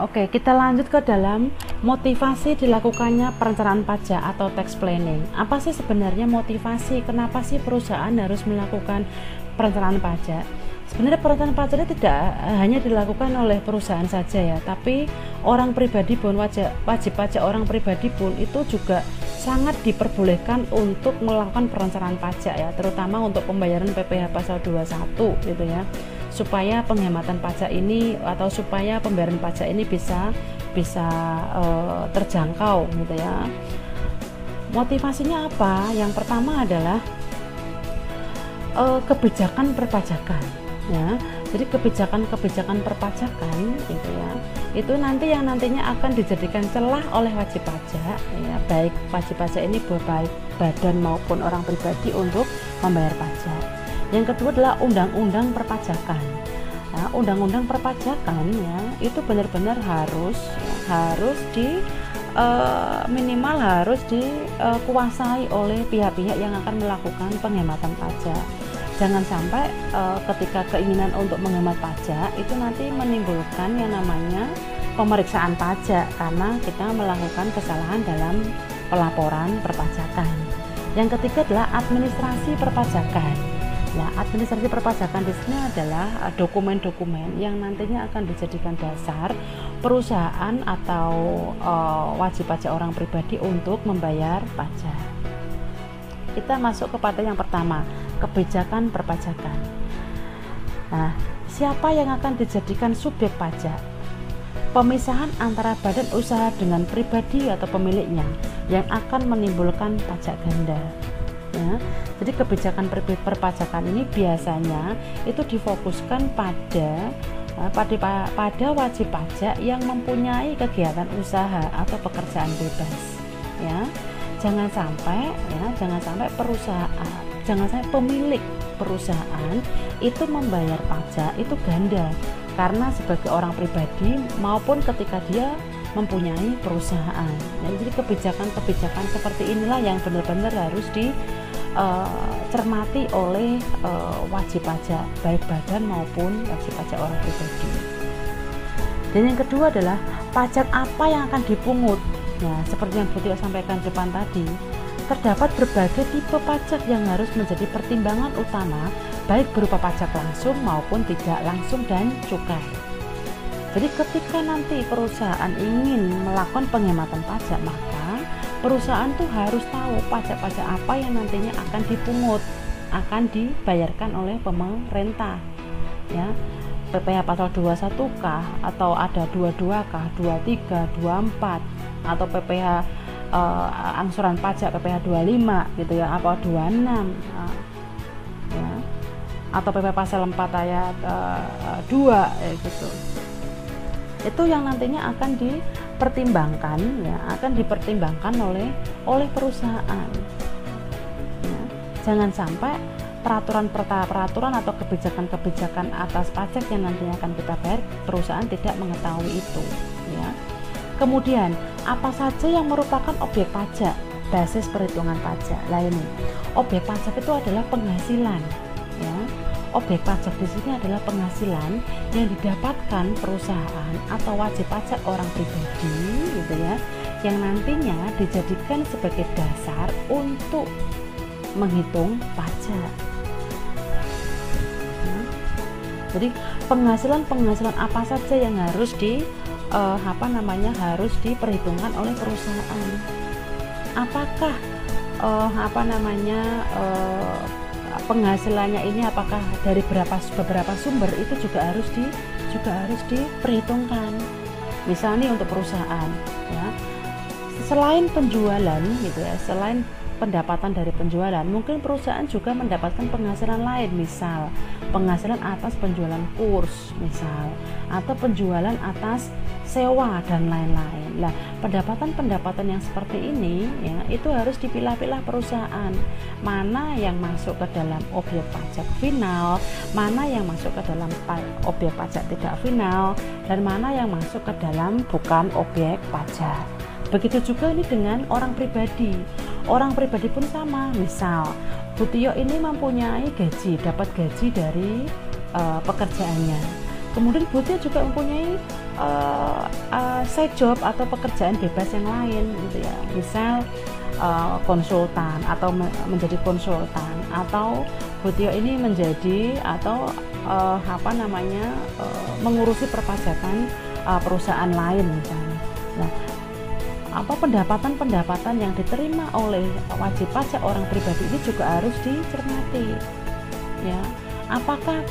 Oke, kita lanjut ke dalam motivasi dilakukannya perencanaan pajak atau tax planning. Apa sih sebenarnya motivasi? Kenapa sih perusahaan harus melakukan perencanaan pajak? Sebenarnya perencanaan pajak ini tidak hanya dilakukan oleh perusahaan saja ya, tapi orang pribadi pun, wajib pajak orang pribadi pun itu juga sangat diperbolehkan untuk melakukan perencanaan pajak ya, terutama untuk pembayaran PPh pasal 21 gitu ya, supaya penghematan pajak ini atau supaya pembayaran pajak ini bisa terjangkau gitu ya. Motivasinya apa? Yang pertama adalah kebijakan perpajakan ya. Jadi kebijakan perpajakan gitu ya, itu nanti yang nantinya akan dijadikan celah oleh wajib pajak ya, baik wajib pajak ini baik badan maupun orang pribadi untuk membayar pajak. Yang kedua adalah undang-undang perpajakan. Nah, undang-undang perpajakan ya itu benar-benar harus minimal harus dikuasai oleh pihak-pihak yang akan melakukan penghematan pajak. Jangan sampai ketika keinginan untuk menghemat pajak itu nanti menimbulkan yang namanya pemeriksaan pajak karena kita melakukan kesalahan dalam pelaporan perpajakan. Yang ketiga adalah administrasi perpajakan. Nah, administrasi perpajakan di sini adalah dokumen-dokumen yang nantinya akan dijadikan dasar perusahaan atau wajib pajak orang pribadi untuk membayar pajak. Kita masuk kepada yang pertama, kebijakan perpajakan. Nah, siapa yang akan dijadikan subjek pajak? Pemisahan antara badan usaha dengan pribadi atau pemiliknya yang akan menimbulkan pajak ganda. Ya, jadi kebijakan perpajakan ini biasanya itu difokuskan pada wajib pajak yang mempunyai kegiatan usaha atau pekerjaan bebas. Ya, jangan sampai pemilik perusahaan itu membayar pajak itu ganda karena sebagai orang pribadi maupun ketika dia mempunyai perusahaan. Nah, jadi kebijakan seperti inilah yang benar-benar harus dicermati oleh wajib pajak baik badan maupun wajib pajak orang pribadi. Dan yang kedua adalah pajak apa yang akan dipungut. Nah, seperti yang Bu Tio sampaikan di depan tadi, terdapat berbagai tipe pajak yang harus menjadi pertimbangan utama, baik berupa pajak langsung maupun tidak langsung dan cukai. Jadi ketika nanti perusahaan ingin melakukan penghematan pajak, maka perusahaan tuh harus tahu pajak-pajak apa yang nantinya akan dipungut, akan dibayarkan oleh pemerintah. Ya, PPh pasal 21 kah, atau ada 22 kah, 23, 24, atau PPh angsuran pajak PPh 25 gitu ya, apa 26 ya, atau PPh pasal 4 ayat 2 gitu. Itu yang nantinya akan dipertimbangkan ya, akan dipertimbangkan oleh perusahaan ya. Jangan sampai peraturan atau kebijakan atas pajak yang nantinya akan kita bayar, perusahaan tidak mengetahui itu ya. Kemudian, apa saja yang merupakan objek pajak, basis perhitungan pajak? Lah ini, objek pajak itu adalah penghasilan, ya. Objek pajak di sini adalah penghasilan yang didapatkan perusahaan atau wajib pajak orang pribadi, gitu ya, yang nantinya dijadikan sebagai dasar untuk menghitung pajak. Ya. Jadi penghasilan apa saja yang harus harus diperhitungkan oleh perusahaan. Apakah penghasilannya ini apakah dari beberapa sumber, itu juga harus diperhitungkan. Misalnya untuk perusahaan ya, selain penjualan gitu ya, selain pendapatan dari penjualan, mungkin perusahaan juga mendapatkan penghasilan lain, misal penghasilan atas penjualan kurs misal, atau penjualan atas sewa dan lain-lain. Nah, pendapatan yang seperti ini ya, itu harus dipilah-pilah perusahaan, mana yang masuk ke dalam objek pajak final, mana yang masuk ke dalam objek pajak tidak final, dan mana yang masuk ke dalam bukan objek pajak. Begitu juga ini dengan orang pribadi. Orang pribadi pun sama, misal Bu Tio ini mempunyai gaji, dapat gaji dari pekerjaannya. Kemudian Bu Tio juga mempunyai side job atau pekerjaan bebas yang lain gitu ya, misal konsultan atau menjadi konsultan, atau Bu Tio ini menjadi atau mengurusi perpajakan perusahaan lain misalnya. Nah, pendapatan yang diterima oleh wajib pajak orang pribadi ini juga harus dicermati ya, apakah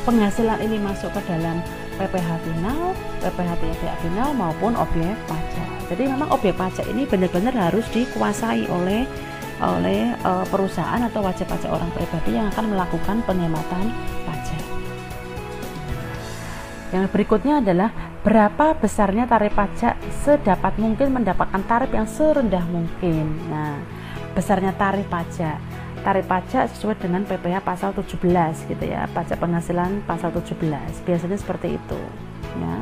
penghasilan ini masuk ke dalam PPh final, PPh tidak final maupun objek pajak. Jadi memang objek pajak ini benar-benar harus dikuasai oleh perusahaan atau wajib pajak orang pribadi yang akan melakukan penghematan pajak. Yang berikutnya adalah berapa besarnya tarif pajak sedapat mungkin mendapatkan tarif yang serendah mungkin. Nah, besarnya tarif pajak sesuai dengan PPh pasal 17 gitu ya, pajak penghasilan pasal 17 biasanya seperti itu ya.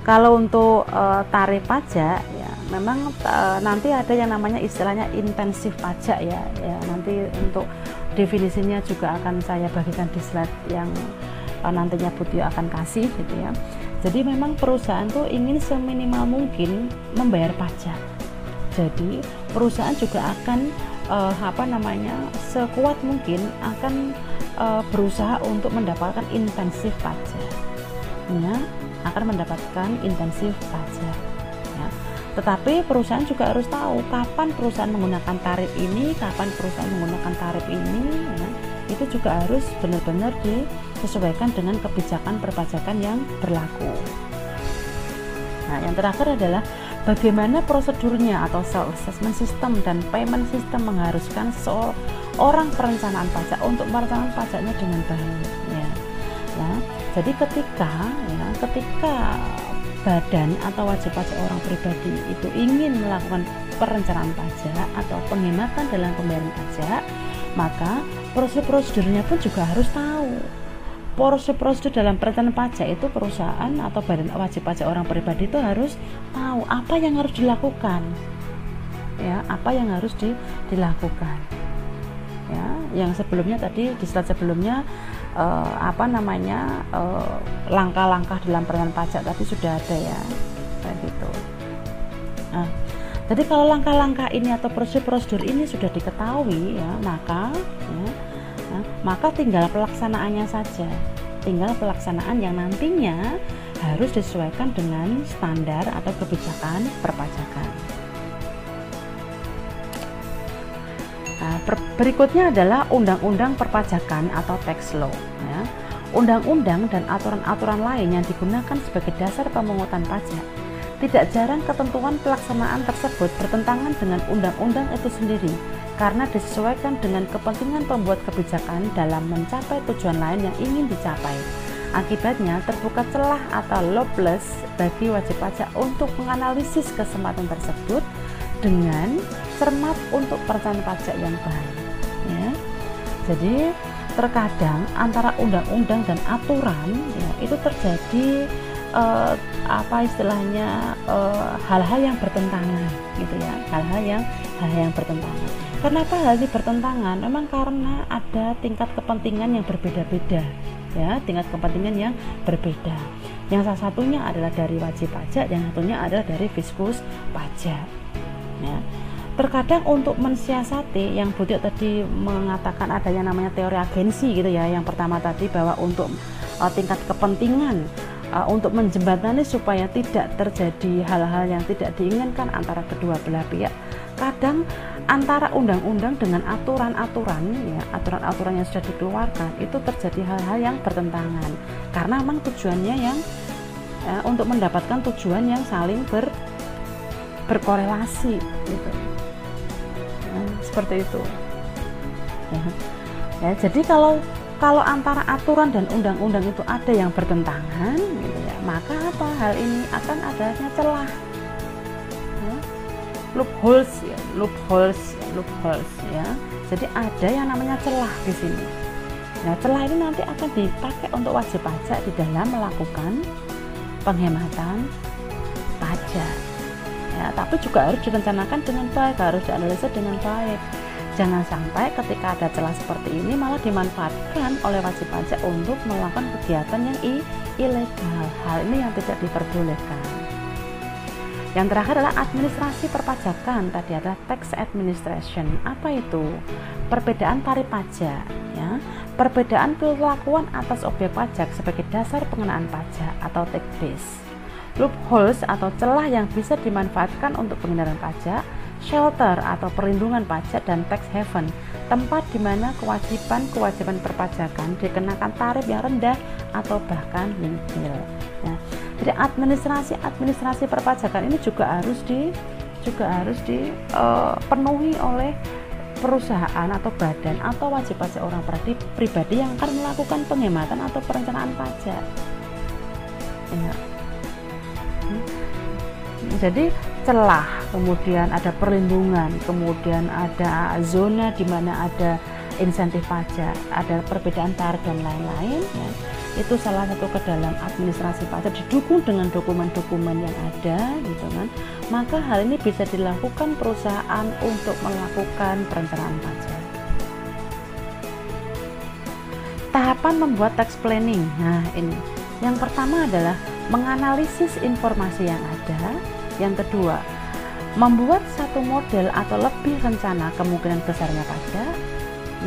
Kalau untuk tarif pajak ya memang nanti ada yang namanya istilahnya intensif pajak ya, nanti untuk definisinya juga akan saya bagikan di slide yang nantinya Bu Tio akan kasih gitu ya. Jadi memang perusahaan tuh ingin seminimal mungkin membayar pajak. Jadi perusahaan juga akan sekuat mungkin akan berusaha untuk mendapatkan intensif pajak ya, akan mendapatkan intensif pajak ya. Tetapi perusahaan juga harus tahu kapan perusahaan menggunakan tarif ini, kapan perusahaan menggunakan tarif ini ya. Itu juga harus benar-benar disesuaikan dengan kebijakan perpajakan yang berlaku. Nah, yang terakhir adalah bagaimana prosedurnya atau self assessment system dan payment system mengharuskan seorang perencanaan pajak untuk merencanakan pajaknya dengan baik ya. Nah, jadi ketika badan atau wajib pajak orang pribadi itu ingin melakukan perencanaan pajak atau penghematan dalam pembayaran pajak, maka prosedurnya pun juga harus tahu. Prosedur dalam perencanaan pajak itu perusahaan atau badan wajib pajak orang pribadi itu harus tahu apa yang harus dilakukan ya, apa yang harus dilakukan ya. Yang sebelumnya tadi di slide sebelumnya langkah-langkah dalam perencanaan pajak tadi sudah ada ya kayak gitu. Nah, jadi kalau langkah-langkah ini atau prosedur ini sudah diketahui ya, maka tinggal pelaksanaannya saja, tinggal pelaksanaan yang nantinya harus disesuaikan dengan standar atau kebijakan perpajakan. Nah, berikutnya adalah undang-undang perpajakan atau tax law ya. Undang-undang dan aturan-aturan lain yang digunakan sebagai dasar pemungutan pajak. Tidak jarang ketentuan pelaksanaan tersebut bertentangan dengan undang-undang itu sendiri karena disesuaikan dengan kepentingan pembuat kebijakan dalam mencapai tujuan lain yang ingin dicapai. Akibatnya terbuka celah atau loopholes bagi wajib pajak untuk menganalisis kesempatan tersebut dengan cermat untuk perencanaan pajak yang baik ya. Jadi terkadang antara undang-undang dan aturan ya, itu terjadi hal-hal yang bertentangan gitu ya, hal-hal yang bertentangan. Kenapa hal ini bertentangan? Memang karena ada tingkat kepentingan yang berbeda-beda ya, tingkat kepentingan yang berbeda. Yang salah satunya adalah dari wajib pajak, yang satunya adalah dari fiskus pajak ya. Terkadang untuk mensiasati yang Bu Tio tadi mengatakan ada yang namanya teori agensi gitu ya. Yang pertama tadi bahwa untuk tingkat kepentingan untuk menjembatani supaya tidak terjadi hal-hal yang tidak diinginkan antara kedua belah pihak. Kadang antara undang-undang dengan aturan-aturan ya, aturan-aturan yang sudah dikeluarkan itu terjadi hal-hal yang bertentangan karena memang tujuannya yang untuk mendapatkan tujuan yang saling berkorelasi gitu. Seperti itu ya. Jadi kalau antara aturan dan undang-undang itu ada yang bertentangan gitu ya, maka hal ini akan adanya celah ya, loopholes ya. Jadi ada yang namanya celah di sini. Nah, celah ini nanti akan dipakai untuk wajib pajak di dalam melakukan penghematan pajak ya, tapi juga harus direncanakan dengan baik, harus dianalisa dengan baik. Jangan sampai ketika ada celah seperti ini malah dimanfaatkan oleh wajib pajak untuk melakukan kegiatan yang ilegal. Hal ini yang tidak diperbolehkan. Yang terakhir adalah administrasi perpajakan. Tadi adalah tax administration. Apa itu? Perbedaan tarif pajak, ya. Perbedaan perlakuan atas objek pajak sebagai dasar pengenaan pajak atau tax base. Loopholes atau celah yang bisa dimanfaatkan untuk penghindaran pajak, shelter atau perlindungan pajak, dan tax haven, tempat di mana kewajiban perpajakan dikenakan tarif yang rendah atau bahkan nihil. Ya. Jadi administrasi perpajakan ini juga harus dipenuhi oleh perusahaan atau badan atau wajib pajak orang pribadi yang akan melakukan penghematan atau perencanaan pajak. Ya. Jadi celah, kemudian ada perlindungan, kemudian ada zona di mana ada insentif pajak, ada perbedaan tarif dan lain-lain, ya. Itu salah satu ke dalam administrasi pajak didukung dengan dokumen-dokumen yang ada, gitu kan. Maka hal ini bisa dilakukan perusahaan untuk melakukan perencanaan pajak. Tahapan membuat tax planning. Nah, ini yang pertama adalah menganalisis informasi yang ada. Yang kedua, membuat satu model atau lebih rencana kemungkinan besarnya pajak.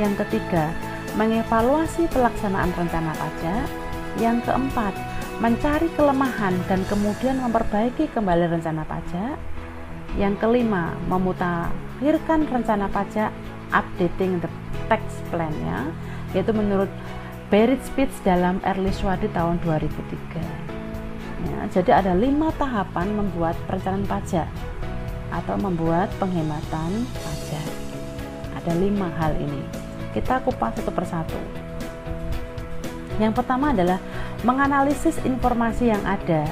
Yang ketiga, mengevaluasi pelaksanaan rencana pajak. Yang keempat, mencari kelemahan dan kemudian memperbaiki kembali rencana pajak. Yang kelima, memutakhirkan rencana pajak, updating the tax plan-nya, yaitu menurut Beritspeech dalam Early Swadi tahun 2003. Ya, jadi ada 5 tahapan membuat perencanaan pajak atau membuat penghematan pajak. Ada 5 hal ini. Kita kupas satu persatu. Yang pertama adalah menganalisis informasi yang ada,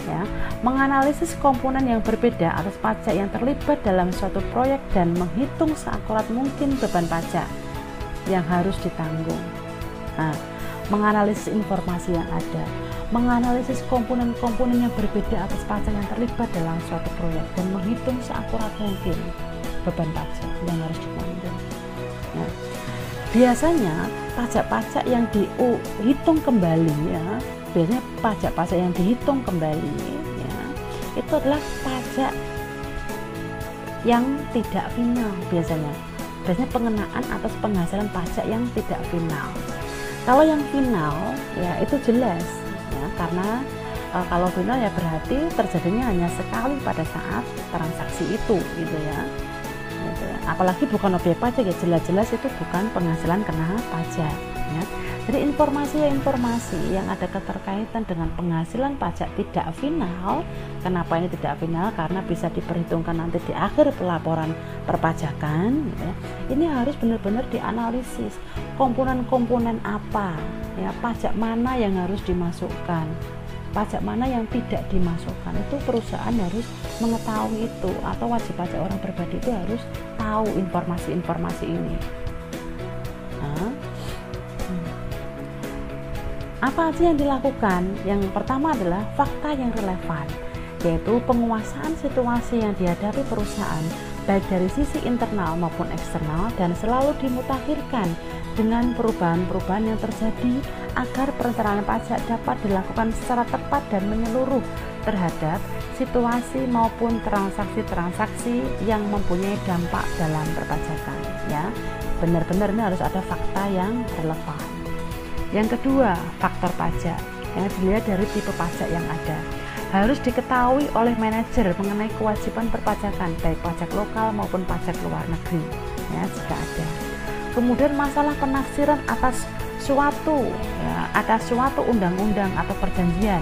ya, menganalisis komponen yang berbeda atas pajak yang terlibat dalam suatu proyek dan menghitung seakurat mungkin beban pajak yang harus ditanggung. Nah, menganalisis informasi yang ada, menganalisis komponen-komponen yang berbeda atas pajak yang terlibat dalam suatu proyek dan menghitung seakurat mungkin beban pajak yang harus ditanggung. Nah, biasanya pajak-pajak yang dihitung kembali, ya, biasanya pajak-pajak yang dihitung kembali, ya, itu adalah pajak yang tidak final. Biasanya pengenaan atas penghasilan pajak yang tidak final. Kalau yang final, ya itu jelas, ya, karena kalau final ya berarti terjadinya hanya sekali pada saat transaksi itu, gitu ya. Apalagi bukan objek pajak, ya jelas-jelas itu bukan penghasilan kena pajak, ya. Jadi informasi yang ada keterkaitan dengan penghasilan pajak tidak final. Kenapa ini tidak final? Karena bisa diperhitungkan nanti di akhir pelaporan perpajakan, gitu ya. Ini harus benar-benar dianalisis komponen-komponen apa, ya, pajak mana yang harus dimasukkan, pajak mana yang tidak dimasukkan. Itu perusahaan harus mengetahui itu, atau wajib pajak orang pribadi itu harus tahu informasi-informasi ini. Nah, apa aja yang dilakukan? Yang pertama adalah fakta yang relevan, yaitu penguasaan situasi yang dihadapi perusahaan baik dari sisi internal maupun eksternal, dan selalu dimutakhirkan dengan perubahan-perubahan yang terjadi agar perencanaan pajak dapat dilakukan secara tepat dan menyeluruh terhadap situasi maupun transaksi-transaksi yang mempunyai dampak dalam perpajakan, ya. Benar-benar ini harus ada fakta yang relevan. Yang kedua, faktor pajak yang dilihat dari tipe pajak yang ada. Harus diketahui oleh manajer mengenai kewajiban perpajakan baik pajak lokal maupun pajak luar negeri, ya, jika ada. Kemudian masalah penafsiran atas suatu, ya, ada suatu undang-undang atau perjanjian.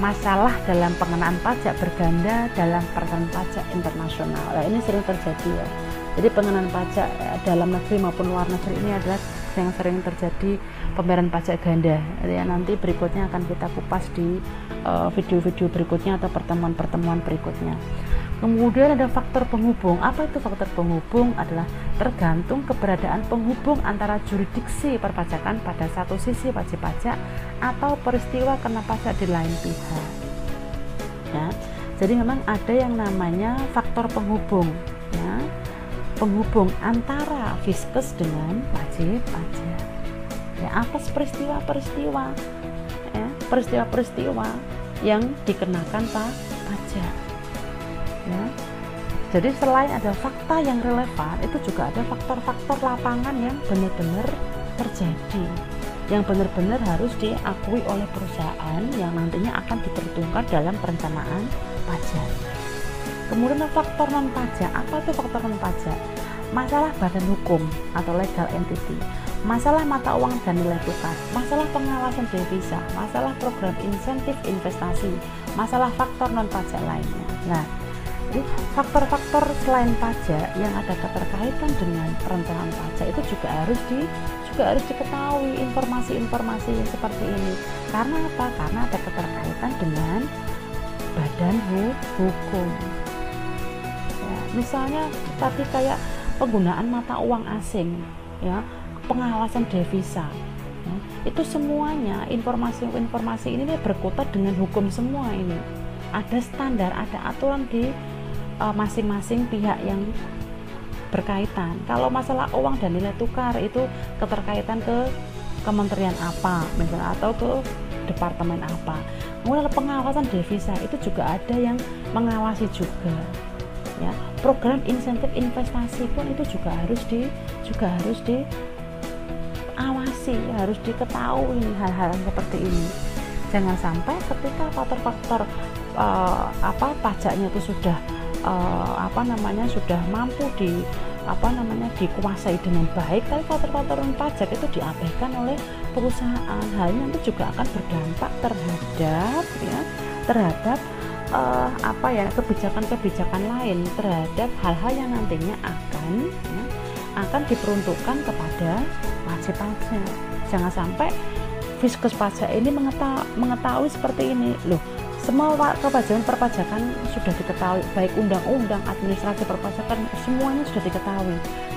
Masalah dalam pengenaan pajak berganda dalam perencanaan pajak internasional. Nah, ini sering terjadi, ya. Jadi pengenaan pajak dalam negeri maupun luar negeri ini adalah yang sering terjadi, pembayaran pajak ganda. Ya, nanti berikutnya akan kita kupas di video-video berikutnya atau pertemuan-pertemuan berikutnya. Kemudian ada faktor penghubung. Apa itu faktor penghubung? Adalah tergantung keberadaan penghubung antara jurisdiksi perpajakan pada satu sisi wajib pajak atau peristiwa kena pajak di lain pihak. Ya, jadi memang ada yang namanya faktor penghubung. Ya. penghubung antara Fiskus dengan wajib pajak. Ya, atas peristiwa-peristiwa, ya, peristiwa-peristiwa yang dikenakan pajak. Ya. Jadi selain ada fakta yang relevan, itu juga ada faktor-faktor lapangan yang benar-benar terjadi, yang benar-benar harus diakui oleh perusahaan yang nantinya akan diperhitungkan dalam perencanaan pajak. Kemudian faktor non pajak. Apa itu faktor non pajak? Masalah badan hukum atau legal entity, masalah mata uang dan nilai tukar, masalah pengawasan devisa, masalah program insentif investasi, masalah faktor non pajak lainnya. Nah, jadi faktor-faktor selain pajak yang ada keterkaitan dengan perencanaan pajak itu juga harus diketahui informasi-informasi yang seperti ini. Karena apa? Karena ada keterkaitan dengan badan hukum. Ya, misalnya tadi kayak penggunaan mata uang asing, ya, pengawasan devisa, ya, itu semuanya informasi ini berkutat dengan hukum semua ini. Ada standar, ada aturan di masing-masing pihak yang berkaitan. Kalau masalah uang dan nilai tukar itu keterkaitan ke kementerian apa misalnya atau ke departemen apa. Kemudian pengawasan devisa itu juga ada yang mengawasi juga. Ya, program insentif investasi pun itu juga harus diawasi, harus diketahui hal-hal seperti ini. Jangan sampai ketika faktor-faktor pajaknya itu sudah sudah mampu dikuasai dengan baik, tapi faktor-faktor pajak itu diabaikan oleh perusahaan. Halnya itu juga akan berdampak terhadap kebijakan-kebijakan lain, terhadap hal-hal yang nantinya akan diperuntukkan kepada wajib pajak. Jangan sampai Fiskus pajak ini mengetahui seperti ini, loh, semua kewajiban perpajakan sudah diketahui, baik undang-undang, administrasi perpajakan, semuanya sudah diketahui.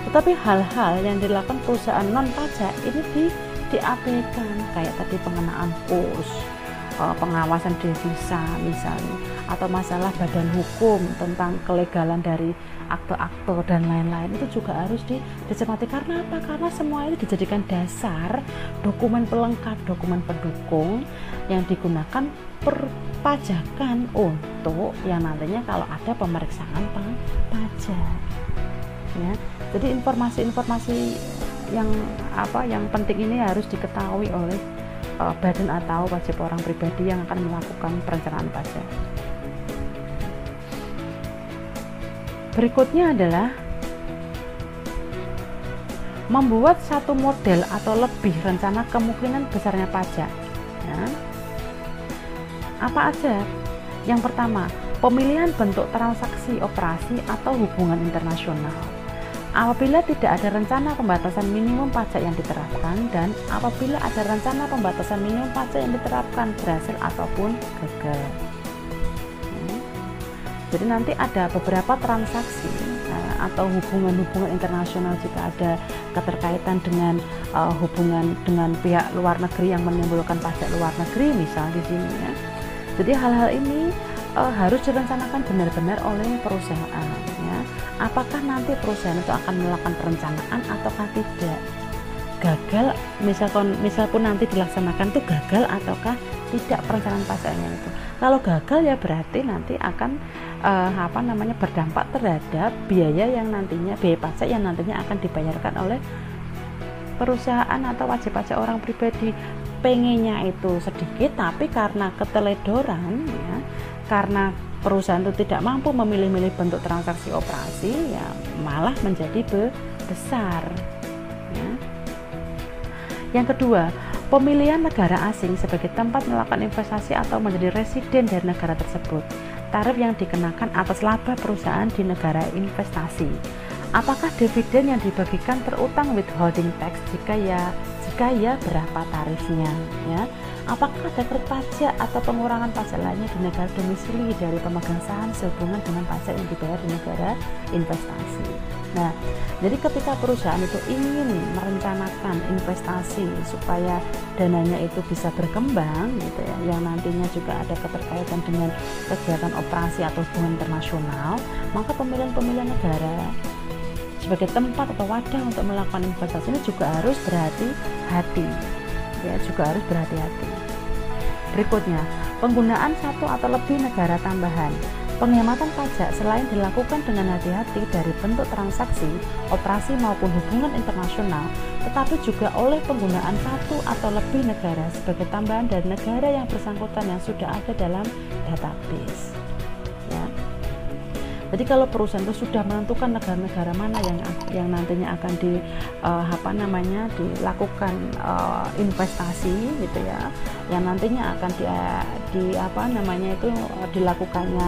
Tetapi hal-hal yang dilakukan perusahaan non pajak ini diabaikan, kayak tadi pengenaan pos, pengawasan devisa misalnya, atau masalah badan hukum tentang kelegalan dari akte-akte dan lain-lain, itu juga harus dicermati. Karena apa? Karena semua ini dijadikan dasar dokumen pelengkap, dokumen pendukung yang digunakan perpajakan untuk yang nantinya kalau ada pemeriksaan pajak. Ya, jadi informasi-informasi yang penting ini harus diketahui oleh badan atau wajib orang pribadi yang akan melakukan perencanaan pajak. Berikutnya adalah membuat satu model atau lebih rencana kemungkinan besarnya pajak. Ya. Apa aja? Yang pertama, pemilihan bentuk transaksi operasi atau hubungan internasional. Apabila tidak ada rencana pembatasan minimum pajak yang diterapkan, dan apabila ada rencana pembatasan minimum pajak yang diterapkan berhasil ataupun gagal. Jadi nanti ada beberapa transaksi atau hubungan-hubungan internasional jika ada keterkaitan dengan hubungan dengan pihak luar negeri yang menimbulkan pajak luar negeri misal di sini ya. Jadi hal-hal ini harus direncanakan benar-benar oleh perusahaan ya. Apakah nanti perusahaan itu akan melakukan perencanaan ataukah tidak? Gagal misalpun nanti dilaksanakan itu gagal ataukah tidak perencanaan pajaknya itu. Kalau gagal ya berarti nanti akan berdampak terhadap biaya pajak yang nantinya akan dibayarkan oleh perusahaan atau wajib pajak orang pribadi. Pengennya itu sedikit, tapi karena keteledoran ya, karena perusahaan itu tidak mampu memilih-milih bentuk transaksi operasi ya malah menjadi besar ya. Yang kedua, pemilihan negara asing sebagai tempat melakukan investasi atau menjadi residen dari negara tersebut. Tarif yang dikenakan atas laba perusahaan di negara investasi. Apakah dividen yang dibagikan terutang withholding tax? Jika ya berapa tarifnya ya? Apakah ada pajak atau pengurangan pajak lainnya di negara domisili dari pemegang saham sehubungan dengan pajak yang dibayar di negara investasi. Nah, jadi ketika perusahaan itu ingin merencanakan investasi supaya dananya itu bisa berkembang gitu ya, yang nantinya juga ada keterkaitan dengan kegiatan operasi atau hubungan internasional, maka pemilihan negara sebagai tempat atau wadah untuk melakukan investasi ini juga harus berhati-hati, ya, juga harus berhati-hati. Berikutnya, penggunaan satu atau lebih negara tambahan. Penghematan pajak selain dilakukan dengan hati-hati dari bentuk transaksi, operasi maupun hubungan internasional, tetapi juga oleh penggunaan satu atau lebih negara sebagai tambahan dari negara yang bersangkutan yang sudah ada dalam database. Ya. Jadi kalau perusahaan itu sudah menentukan negara-negara mana yang nantinya akan dilakukan investasi gitu ya, yang nantinya akan dilakukannya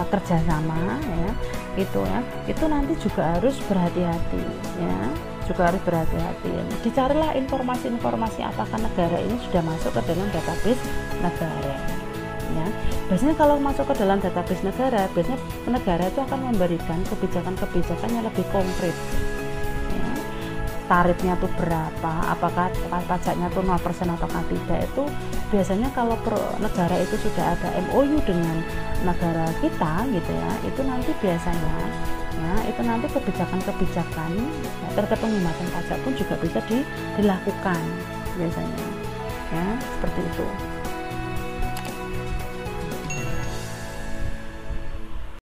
kerjasama ya, itu nanti juga harus berhati-hati ya, juga harus berhati-hati. Dicarilah informasi-informasi apakah negara ini sudah masuk ke dalam database negara. Ya, biasanya kalau masuk ke dalam database negara, biasanya negara itu akan memberikan kebijakan-kebijakan yang lebih konkret. Ya, tarifnya tuh berapa, apakah pajaknya tuh 0% atau tidak, itu biasanya kalau negara itu sudah ada MOU dengan negara kita gitu ya, itu nanti biasanya ya, itu nanti kebijakan-kebijakan ya, terkait penghematan pajak pun juga bisa dilakukan biasanya ya, seperti itu.